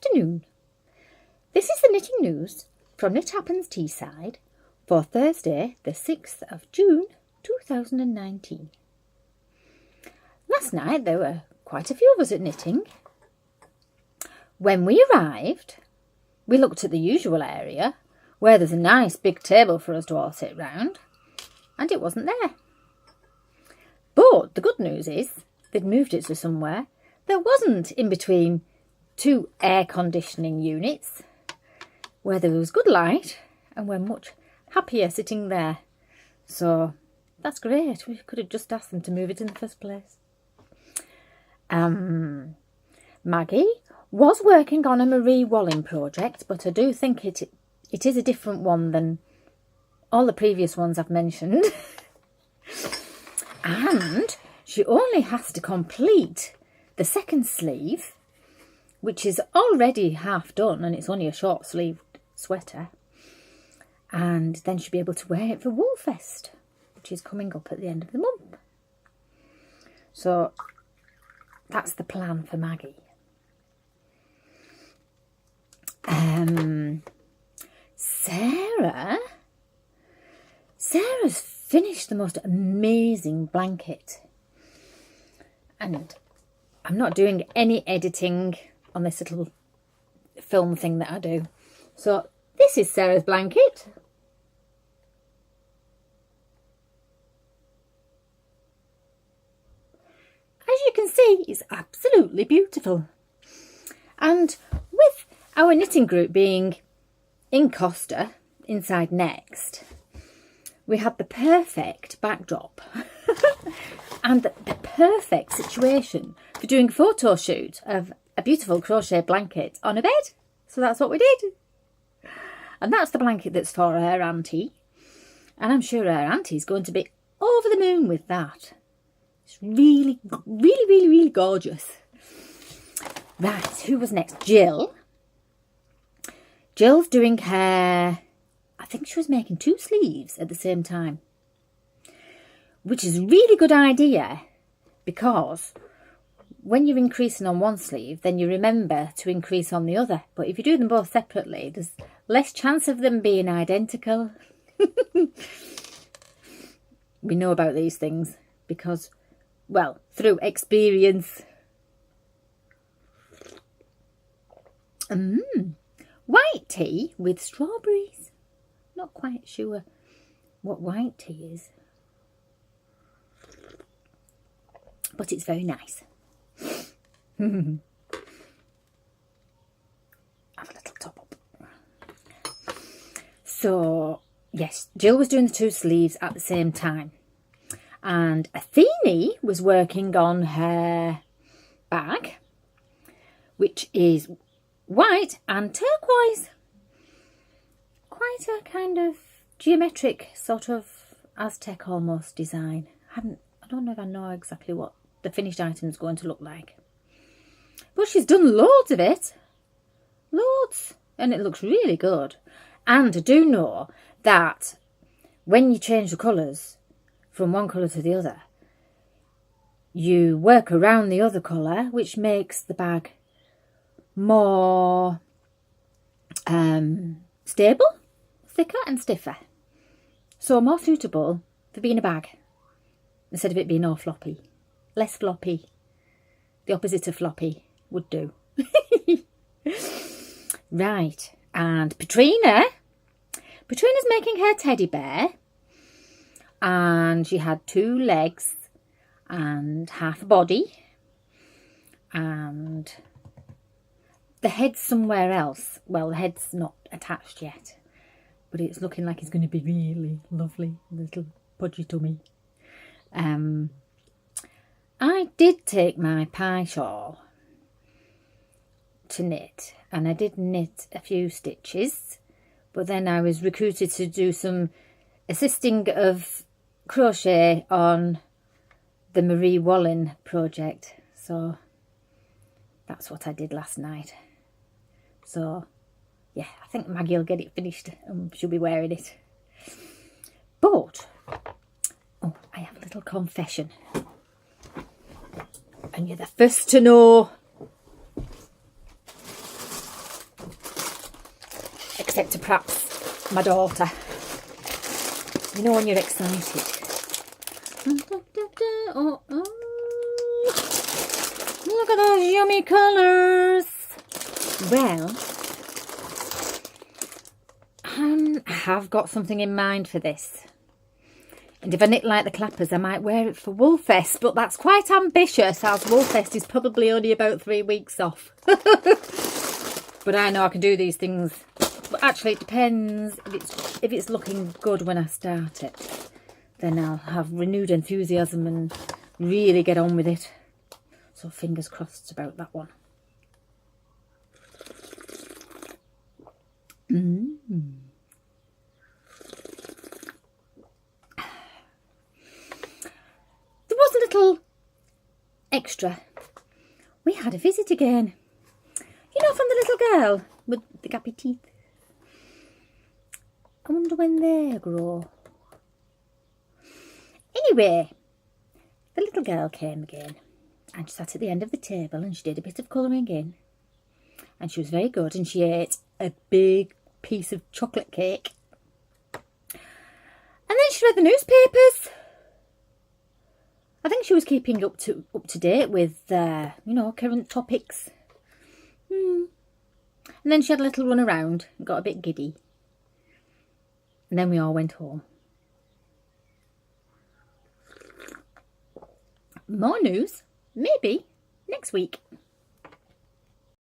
afternoon. This is the knitting news from Knit Happens Teesside for Thursday the 6th of June 2019. Last night there were quite a few of us at knitting. When we arrived, we looked at the usual area where there's a nice big table for us to all sit round, and it wasn't there. But the good news is they'd moved it to somewhere that wasn't in between two air conditioning units, where there was good light, and we're much happier sitting there. So that's great. We could have just asked them to move it in the first place. Maggie was working on a Marie Wallin project, but I do think it is a different one than all the previous ones I've mentioned. And she only has to complete the second sleeve, which is already half done, and it's only a short sleeved sweater. And then she'll be able to wear it for Woolfest, which is coming up at the end of the month. So that's the plan for Maggie. Sarah's finished the most amazing blanket. And I'm not doing any editing on this little film thing that I do. So this is Sarah's blanket. As you can see, it's absolutely beautiful. And with our knitting group being in Costa, inside Next, we had the perfect backdrop and the perfect situation for doing a photo shoot of a beautiful crochet blanket on a bed. So that's what we did. And that's the blanket that's for her auntie. And I'm sure her auntie's going to be over the moon with that. It's really, really, really, really gorgeous. Right, who was next? Jill. Jill's doing her, I think she was making 2 sleeves at the same time, which is a really good idea, because when you're increasing on one sleeve, then you remember to increase on the other. But if you do them both separately, there's less chance of them being identical. We know about these things because, well, through experience. White tea with strawberries. Not quite sure what white tea is, but it's very nice. Have a little top up. So, yes, Jill was doing the 2 sleeves at the same time. And Athene was working on her bag, which is white and turquoise. Quite a kind of geometric sort of Aztec almost design. I don't know if I know exactly what the finished item is going to look like. But she's done loads of it. Loads. And it looks really good. And I do know that when you change the colours from one colour to the other, you work around the other colour, which makes the bag more stable, thicker and stiffer. So more suitable for being a bag instead of it being all floppy. Less floppy. The opposite of floppy would do. Right, and Patrina's making her teddy bear, and she had 2 legs and half a body, and the head's somewhere else. Well, the head's not attached yet, but it's looking like it's going to be really lovely, little pudgy tummy. I did take my pie shawl to knit, and I did knit a few stitches, but then I was recruited to do some assisting of crochet on the Marie Wallin project, so that's what I did last night. So yeah, I think Maggie will get it finished and she'll be wearing it. But oh, I have a little confession, and you're the first to know. except to perhaps my daughter. You know when you're excited. Oh, look at those yummy colours. Well, I have got something in mind for this. And if I knit like the clappers, I might wear it for Woolfest, but that's quite ambitious, as Woolfest is probably only about 3 weeks off. But I know I can do these things. But actually, it depends. If it's looking good when I start it, then I'll have renewed enthusiasm and really get on with it. So fingers crossed about that one. There was a little extra. We had a visit again. You know, from the little girl with the gappy teeth. I wonder when they grow. Anyway, the little girl came again and she sat at the end of the table and she did a bit of colouring in. And she was very good and she ate a big piece of chocolate cake. And then she read the newspapers. I think she was keeping up to date with, you know, current topics. And then she had a little run around and got a bit giddy. And then we all went home. More news, maybe, next week.